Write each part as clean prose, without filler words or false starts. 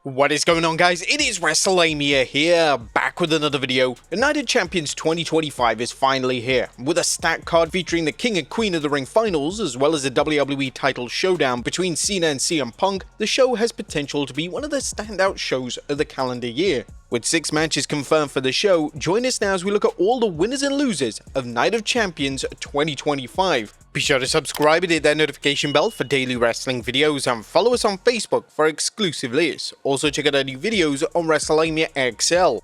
What is going on, guys? It is Wrestlelamia here, back with another video. United Champions 2025 is finally here, with a stacked card featuring the King and Queen of the Ring finals, as well as a WWE title showdown between Cena and CM Punk. The show has potential to be one of the standout shows of the calendar year. With 6 matches confirmed for the show, join us now as we look at all the winners and losers of Night of Champions 2025. Be sure to subscribe and hit that notification bell for daily wrestling videos, and follow us on Facebook for exclusive lists. Also check out our new videos on Wrestlelamia XL.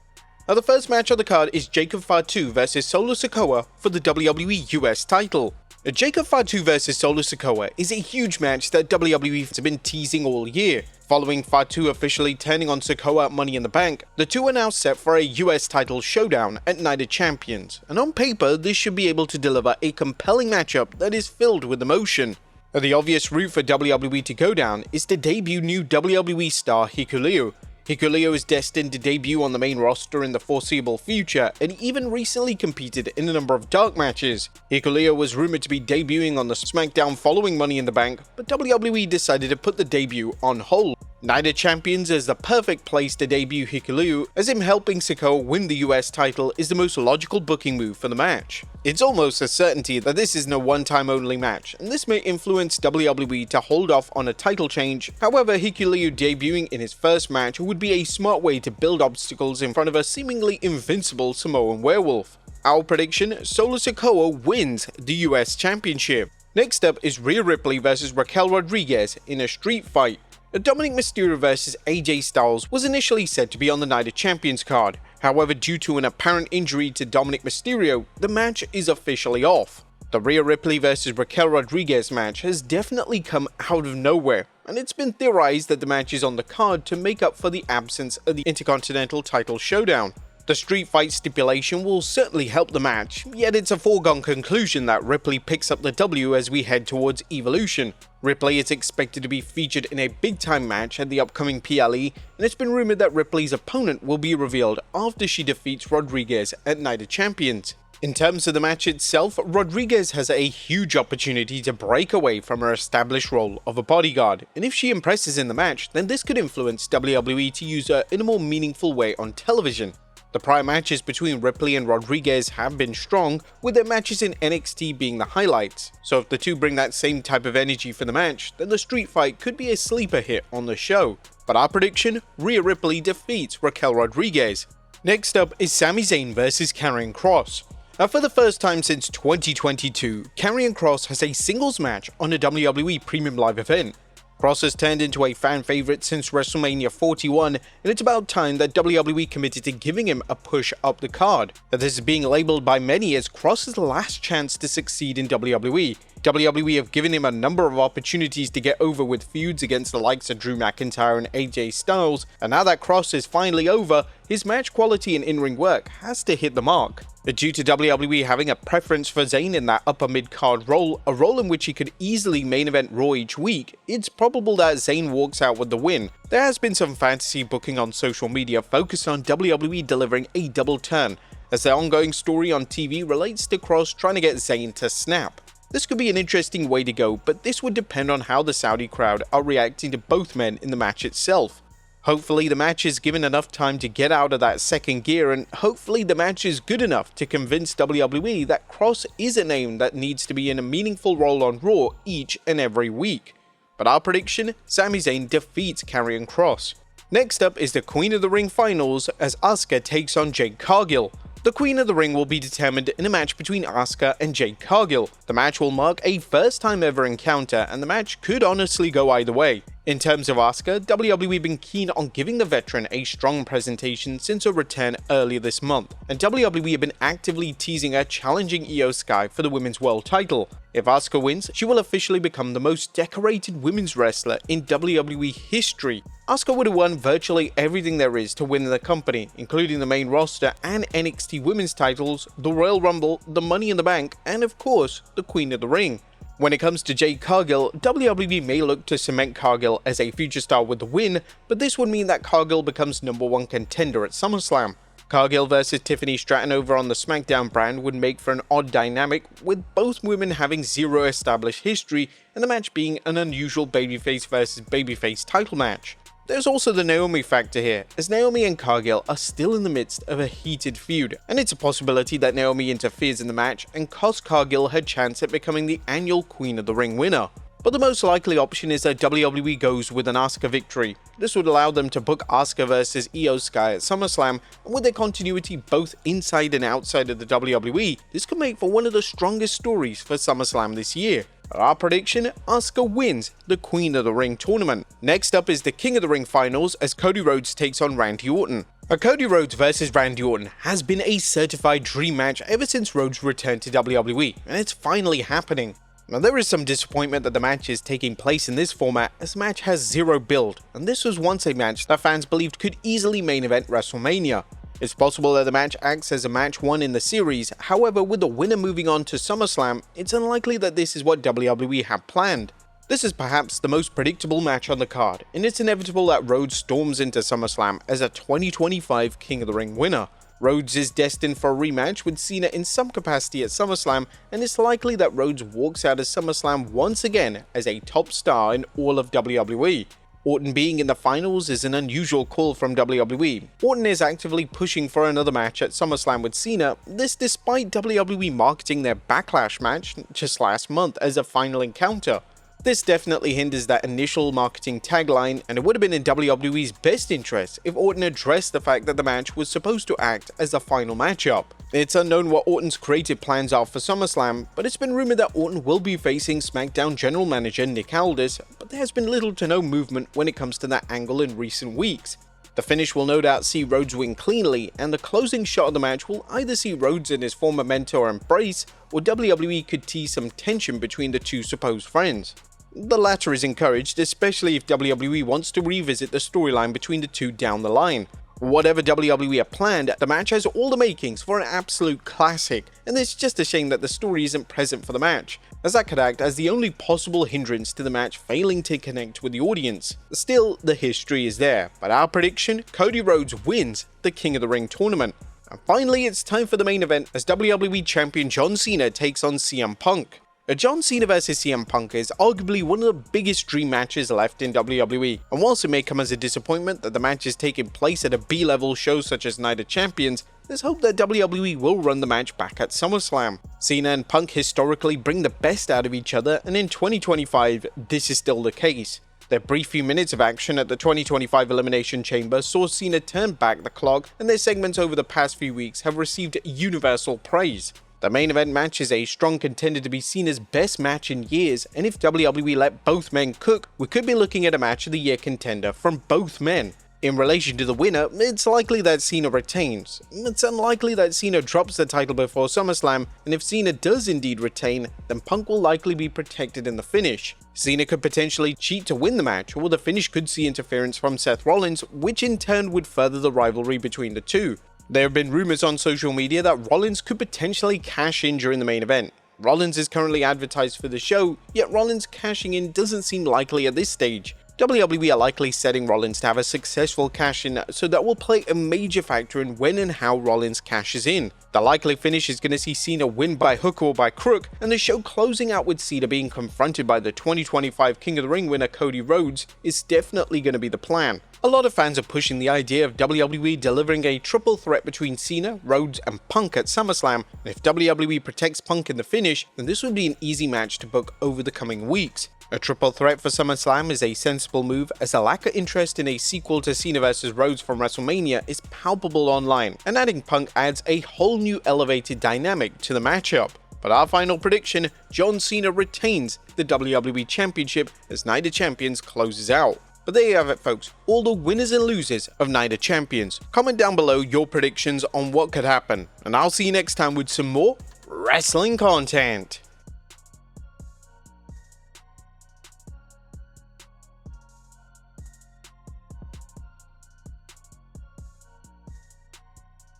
Now the first match on the card is Fatu versus Sikoa for the WWE US title. Fatu versus Sikoa is a huge match that WWE has been teasing all year. Following Fatu officially turning on Sikoa at Money in the Bank, the two are now set for a US title showdown at Night of Champions, and on paper this should be able to deliver a compelling matchup that is filled with emotion. The obvious route for WWE to go down is to debut new WWE star Hikuleo. Hikuleo is destined to debut on the main roster in the foreseeable future, and even recently competed in a number of dark matches. Hikuleo was rumored to be debuting on the SmackDown following Money in the Bank, but WWE decided to put the debut on hold. Night of Champions is the perfect place to debut Hikuleo, as him helping Sikoa win the US title is the most logical booking move for the match. It's almost a certainty that this isn't a one-time only match, and this may influence WWE to hold off on a title change. However, Hikuleo debuting in his first match would be a smart way to build obstacles in front of a seemingly invincible Samoan werewolf. Our prediction: Sikoa wins the US Championship. Next up is Rhea Ripley versus Raquel Rodriguez in a street fight. Dominic Mysterio vs AJ Styles was initially said to be on the Night of Champions card. However, due to an apparent injury to Dominic Mysterio, the match is officially off. The Rhea Ripley vs Raquel Rodriguez match has definitely come out of nowhere, and it's been theorized that the match is on the card to make up for the absence of the Intercontinental title showdown. The street fight stipulation will certainly help the match, yet it's a foregone conclusion that Ripley picks up the W as we head towards Evolution. Ripley is expected to be featured in a big-time match at the upcoming PLE, and it's been rumored that Ripley's opponent will be revealed after she defeats Rodriguez at Night of Champions. In terms of the match itself, Rodriguez has a huge opportunity to break away from her established role of a bodyguard, and if she impresses in the match, then this could influence WWE to use her in a more meaningful way on television. The prior matches between Ripley and Rodriguez have been strong, with their matches in NXT being the highlights. So if the two bring that same type of energy for the match, then the street fight could be a sleeper hit on the show. But our prediction: Rhea Ripley defeats Raquel Rodriguez. Next up is Sami Zayn versus Kross. Now, for the first time since 2022, Kross has a singles match on a WWE Premium Live event. Kross has turned into a fan favorite since WrestleMania 41, and it's about time that WWE committed to giving him a push up the card. This is being labeled by many as Kross's last chance to succeed in WWE. WWE have given him a number of opportunities to get over with feuds against the likes of Drew McIntyre and AJ Styles, and now that Kross is finally over, his match quality and in-ring work has to hit the mark. Due to WWE having a preference for Zayn in that upper mid-card role, a role in which he could easily main event Raw each week, it's probable that Zayn walks out with the win. There has been some fantasy booking on social media focused on WWE delivering a double turn, as the ongoing story on TV relates to Kross trying to get Zayn to snap. This could be an interesting way to go, but this would depend on how the Saudi crowd are reacting to both men in the match itself. Hopefully the match is given enough time to get out of that second gear, and hopefully the match is good enough to convince WWE that Kross is a name that needs to be in a meaningful role on Raw each and every week. But our prediction: Sami Zayn defeats Karrion Kross. Next up is the Queen of the Ring finals as Asuka takes on Jade Cargill. The Queen of the Ring will be determined in a match between Asuka and Jade Cargill. The match will mark a first time ever encounter, and the match could honestly go either way. In terms of Asuka, WWE have been keen on giving the veteran a strong presentation since her return earlier this month, and WWE have been actively teasing her challenging Io Sky for the Women's World title. If Asuka wins, she will officially become the most decorated women's wrestler in WWE history. Asuka would have won virtually everything there is to win in the company, including the main roster and NXT women's titles, the Royal Rumble, the Money in the Bank, and of course, the Queen of the Ring. When it comes to Jade Cargill, WWE may look to cement Cargill as a future star with the win, but this would mean that Cargill becomes #1 contender at SummerSlam. Cargill versus Tiffany Stratton over on the SmackDown brand would make for an odd dynamic, with both women having zero established history and the match being an unusual babyface versus babyface title match. There's also the Naomi factor here, as Naomi and Cargill are still in the midst of a heated feud, and it's a possibility that Naomi interferes in the match and costs Cargill her chance at becoming the annual Queen of the Ring winner. But the most likely option is that WWE goes with an Asuka victory. This would allow them to book Asuka versus Io Sky at SummerSlam, and with their continuity both inside and outside of the WWE, this could make for one of the strongest stories for SummerSlam this year. Our prediction, Asuka wins the Queen of the Ring tournament. Next up is the King of the Ring finals as Cody Rhodes takes on Randy Orton. Cody Rhodes vs Randy Orton has been a certified dream match ever since Rhodes returned to WWE, and it's finally happening. Now there is some disappointment that the match is taking place in this format as the match has zero build, and this was once a match that fans believed could easily main event WrestleMania. It's possible that the match acts as a match won in the series, however with the winner moving on to SummerSlam, it's unlikely that this is what WWE have planned. This is perhaps the most predictable match on the card, and it's inevitable that Rhodes storms into SummerSlam as a 2025 King of the Ring winner. Rhodes is destined for a rematch with Cena in some capacity at SummerSlam, and it's likely that Rhodes walks out of SummerSlam once again as a top star in all of WWE. Orton being in the finals is an unusual call from WWE. Orton is actively pushing for another match at SummerSlam with Cena, this despite WWE marketing their Backlash match just last month as a final encounter. This definitely hinders that initial marketing tagline, and it would have been in WWE's best interest if Orton addressed the fact that the match was supposed to act as the final matchup. It's unknown what Orton's creative plans are for SummerSlam, but it's been rumored that Orton will be facing SmackDown general manager Nick Aldis, but there has been little to no movement when it comes to that angle in recent weeks. The finish will no doubt see Rhodes win cleanly, and the closing shot of the match will either see Rhodes and his former mentor embrace, or WWE could tease some tension between the two supposed friends. The latter is encouraged, especially if WWE wants to revisit the storyline between the two down the line. Whatever WWE have planned, the match has all the makings for an absolute classic, and it's just a shame that the story isn't present for the match, as that could act as the only possible hindrance to the match failing to connect with the audience. Still, the history is there, but our prediction, Cody Rhodes wins the King of the Ring tournament. And finally, it's time for the main event as WWE Champion John Cena takes on CM Punk. John Cena vs CM Punk is arguably one of the biggest dream matches left in WWE, and whilst it may come as a disappointment that the match is taking place at a B-level show such as Night of Champions, there's hope that WWE will run the match back at SummerSlam. Cena and Punk historically bring the best out of each other, and in 2025, this is still the case. Their brief few minutes of action at the 2025 Elimination Chamber saw Cena turn back the clock, and their segments over the past few weeks have received universal praise. The main event match is a strong contender to be Cena's best match in years, and if WWE let both men cook, we could be looking at a match of the year contender from both men. In relation to the winner, it's likely that Cena retains. It's unlikely that Cena drops the title before SummerSlam, and if Cena does indeed retain, then Punk will likely be protected in the finish. Cena could potentially cheat to win the match, or the finish could see interference from Seth Rollins, which in turn would further the rivalry between the two. There have been rumors on social media that Rollins could potentially cash in during the main event. Rollins is currently advertised for the show, yet Rollins cashing in doesn't seem likely at this stage. WWE are likely setting Rollins to have a successful cash-in, so that will play a major factor in when and how Rollins cashes in. The likely finish is going to see Cena win by hook or by crook, and the show closing out with Cena being confronted by the 2025 King of the Ring winner Cody Rhodes is definitely going to be the plan. A lot of fans are pushing the idea of WWE delivering a triple threat between Cena, Rhodes, and Punk at SummerSlam, and if WWE protects Punk in the finish, then this would be an easy match to book over the coming weeks. A triple threat for SummerSlam is a sensible move, as a lack of interest in a sequel to Cena vs Rhodes from WrestleMania is palpable online, and adding Punk adds a whole new elevated dynamic to the matchup. But our final prediction, John Cena retains the WWE Championship as Night of Champions closes out. But there you have it folks, all the winners and losers of Night of Champions. Comment down below your predictions on what could happen, and I'll see you next time with some more wrestling content.